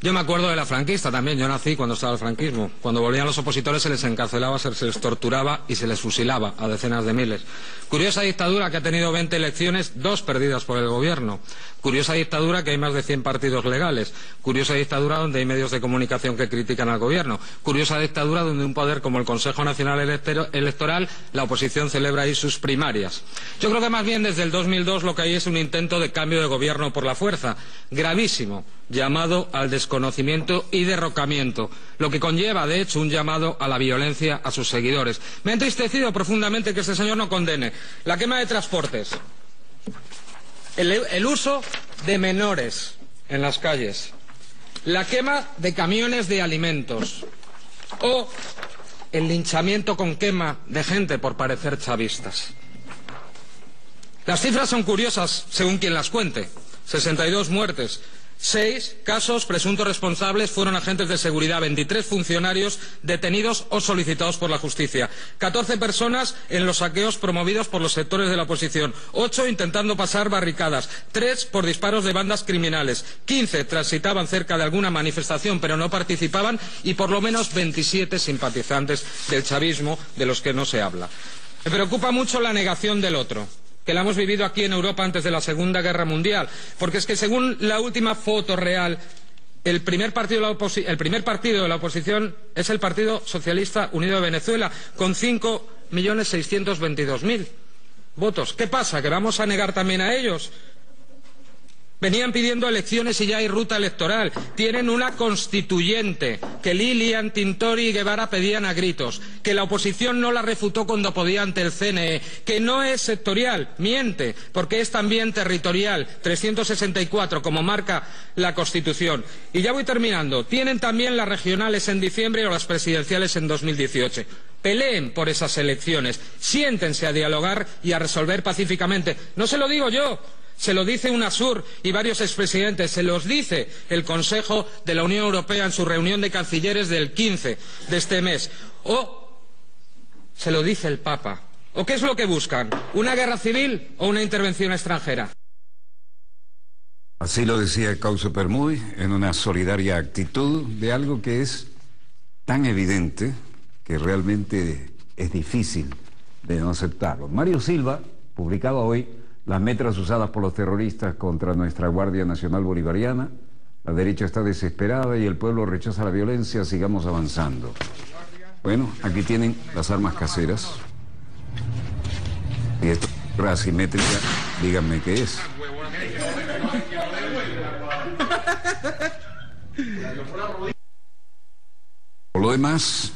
Yo me acuerdo de la franquista también, yo nací cuando estaba el franquismo. Cuando volvían los opositores se les encarcelaba, se les torturaba y se les fusilaba a decenas de miles. Curiosa dictadura que ha tenido 20 elecciones, 2 perdidas por el gobierno. Curiosa dictadura que hay más de 100 partidos legales. Curiosa dictadura donde hay medios de comunicación que critican al gobierno. Curiosa dictadura donde un poder como el Consejo Nacional Electoral, la oposición celebra ahí sus primarias. Yo creo que más bien desde el 2002 lo que hay es un intento de cambio de gobierno por la fuerza, gravísimo, llamado al desconocimiento y derrocamiento, lo que conlleva, de hecho, un llamado a la violencia a sus seguidores. Me ha entristecido profundamente que este señor no condene la quema de transportes, el uso de menores en las calles, la quema de camiones de alimentos o el linchamiento con quema de gente por parecer chavistas. Las cifras son curiosas según quien las cuente. 62 muertes. 6 casos, presuntos responsables fueron agentes de seguridad, 23 funcionarios detenidos o solicitados por la justicia, 14 personas en los saqueos promovidos por los sectores de la oposición, 8 intentando pasar barricadas, 3 por disparos de bandas criminales, 15 transitaban cerca de alguna manifestación pero no participaban y por lo menos 27 simpatizantes del chavismo de los que no se habla. Me preocupa mucho la negación del otro, que la hemos vivido aquí en Europa antes de la Segunda Guerra Mundial, porque es que según la última foto real, el primer partido de la oposición es el Partido Socialista Unido de Venezuela, con 5.622.000 votos. ¿Qué pasa? ¿Que vamos a negar también a ellos? Venían pidiendo elecciones y ya hay ruta electoral. Tienen una constituyente que Lilian, Tintori y Guevara pedían a gritos, que la oposición no la refutó cuando podía ante el CNE, que no es sectorial, miente, porque es también territorial, 364, como marca la Constitución. Y ya voy terminando. Tienen también las regionales en diciembre o las presidenciales en 2018. Peleen por esas elecciones, siéntense a dialogar y a resolver pacíficamente. No se lo digo yo. Se lo dice UNASUR y varios expresidentes, se los dice el Consejo de la Unión Europea en su reunión de cancilleres del 15 de este mes. O se lo dice el Papa. ¿O qué es lo que buscan? ¿Una guerra civil o una intervención extranjera? Así lo decía Causa Permuy en una solidaria actitud de algo que es tan evidente que realmente es difícil de no aceptarlo. Mario Silva publicaba hoy las metras usadas por los terroristas contra nuestra Guardia Nacional Bolivariana. La derecha está desesperada y el pueblo rechaza la violencia. Sigamos avanzando. Bueno, aquí tienen las armas caseras. Y esto es asimétrica, díganme qué es. Por lo demás,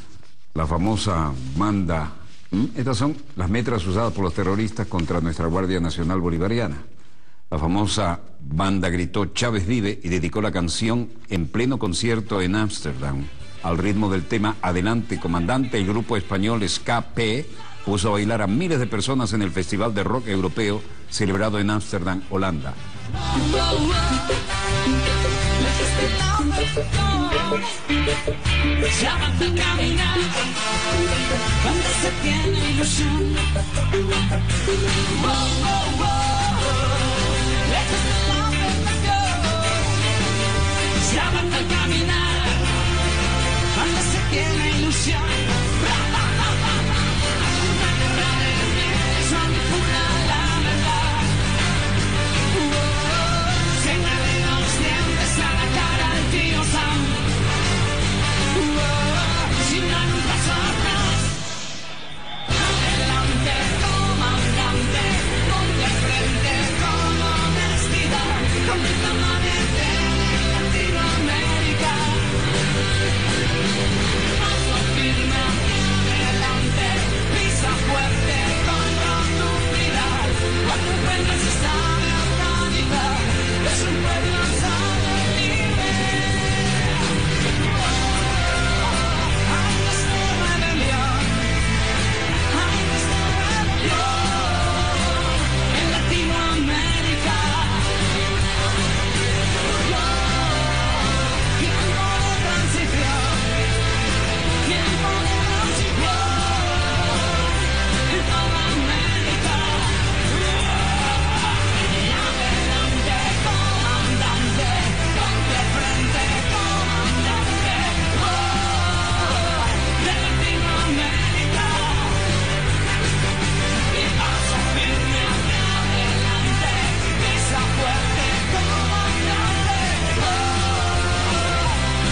la famosa banda. Estas son las metras usadas por los terroristas contra nuestra Guardia Nacional Bolivariana. La famosa banda gritó "Chávez vive" y dedicó la canción en pleno concierto en Ámsterdam. Al ritmo del tema "Adelante, comandante", el grupo español Ska-P puso a bailar a miles de personas en el Festival de Rock Europeo celebrado en Ámsterdam, Holanda. Ya basta caminar cuando se tiene ilusión. Ya basta caminar cuando se tiene ilusión. Una guerra de son pura la verdad. Señale los dientes a la cara al tío Sam. Sin dar un paso atrás. Adelante, comandante, ponte frente con honestidad, con el permanente de Latinoamérica. Paso firme hacia adelante, pisa fuerte con rotundidad. Cuando encuentres esta verdad, es un pueblo alzado y libre. En Latinoamérica, tiempo de transición, tiempo de transición, en toda América. Adelante, comandante, ponte frente, comandante, de Latinoamérica. Y paso firme hacia adelante, pisa fuerte, comandante,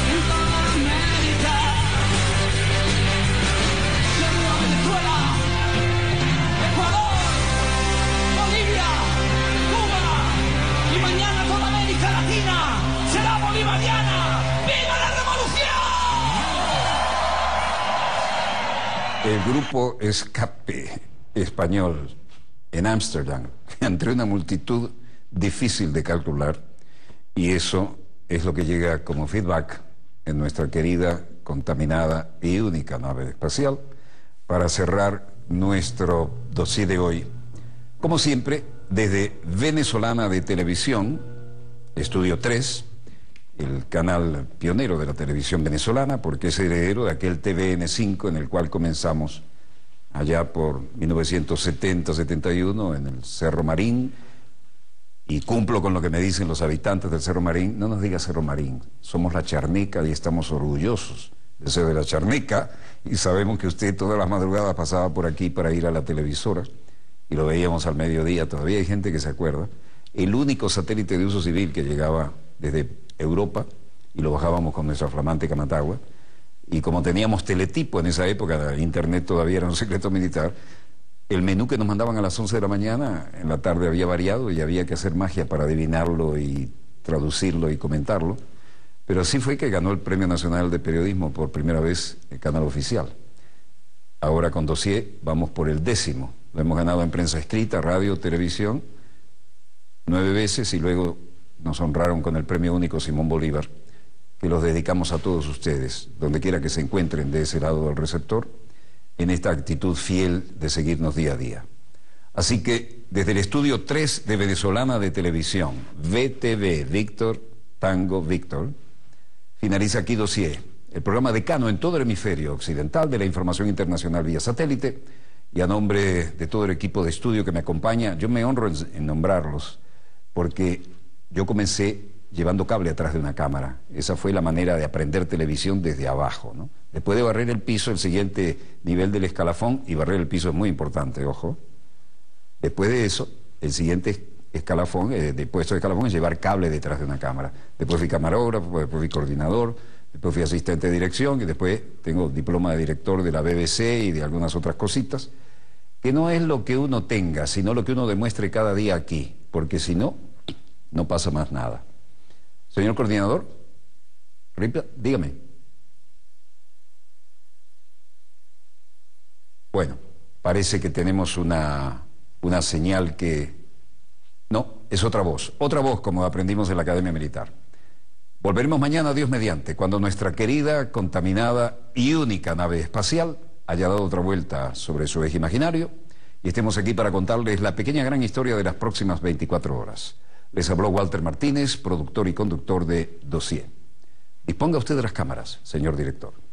en toda América. Luego Venezuela, Ecuador, Bolivia, Cuba, y mañana toda América Latina será bolivariana. ¡Viva la revolución! El grupo Ska-P español en Ámsterdam, entre una multitud difícil de calcular, y eso es lo que llega como feedback en nuestra querida, contaminada y única nave espacial, para cerrar nuestro dossier de hoy. Como siempre, desde Venezolana de Televisión, Estudio 3, el canal pionero de la televisión venezolana, porque es heredero de aquel TVN5 en el cual comenzamos allá por 1970-71 en el Cerro Marín, y cumplo con lo que me dicen los habitantes del Cerro Marín. No nos diga Cerro Marín, somos La Charneca y estamos orgullosos de ser de La Charneca, y sabemos que usted todas las madrugadas pasaba por aquí para ir a la televisora, y lo veíamos al mediodía. Todavía hay gente que se acuerda. El único satélite de uso civil que llegaba desde Europa, y lo bajábamos con nuestra flamante Camatagua, y como teníamos teletipo en esa época, internet todavía era un secreto militar, el menú que nos mandaban a las 11 de la mañana, en la tarde había variado y había que hacer magia para adivinarlo y traducirlo y comentarlo. Pero así fue que ganó el Premio Nacional de Periodismo por primera vez el canal oficial. Ahora con Dossier vamos por el 10º. Lo hemos ganado en prensa escrita, radio, televisión, 9 veces, y luego nos honraron con el Premio Único Simón Bolívar, que los dedicamos a todos ustedes, donde quiera que se encuentren de ese lado del receptor, en esta actitud fiel de seguirnos día a día. Así que desde el Estudio 3 de Venezolana de Televisión, VTV, Víctor, Tango, Víctor, finaliza aquí Dossier, el programa decano en todo el hemisferio occidental de la información internacional vía satélite, y a nombre de todo el equipo de estudio que me acompaña, yo me honro en nombrarlos, porque yo comencé llevando cable atrás de una cámara. Esa fue la manera de aprender televisión desde abajo, ¿no? Después de barrer el piso, el siguiente nivel del escalafón, y barrer el piso es muy importante, ojo. Después de eso, el siguiente escalafón, de puesto de escalafón, es llevar cable detrás de una cámara. Después fui camarógrafo, después fui coordinador, después fui asistente de dirección y después tengo diploma de director de la BBC y de algunas otras cositas, que no es lo que uno tenga, sino lo que uno demuestre cada día aquí, porque si no, no pasa más nada. Señor coordinador, dígame. Bueno, parece que tenemos una señal que... No, es otra voz como aprendimos en la Academia Militar. Volveremos mañana, Dios mediante, cuando nuestra querida, contaminada y única nave espacial haya dado otra vuelta sobre su eje imaginario y estemos aquí para contarles la pequeña gran historia de las próximas 24 horas. Les habló Walter Martínez, productor y conductor de Dossier. Disponga usted de las cámaras, señor director.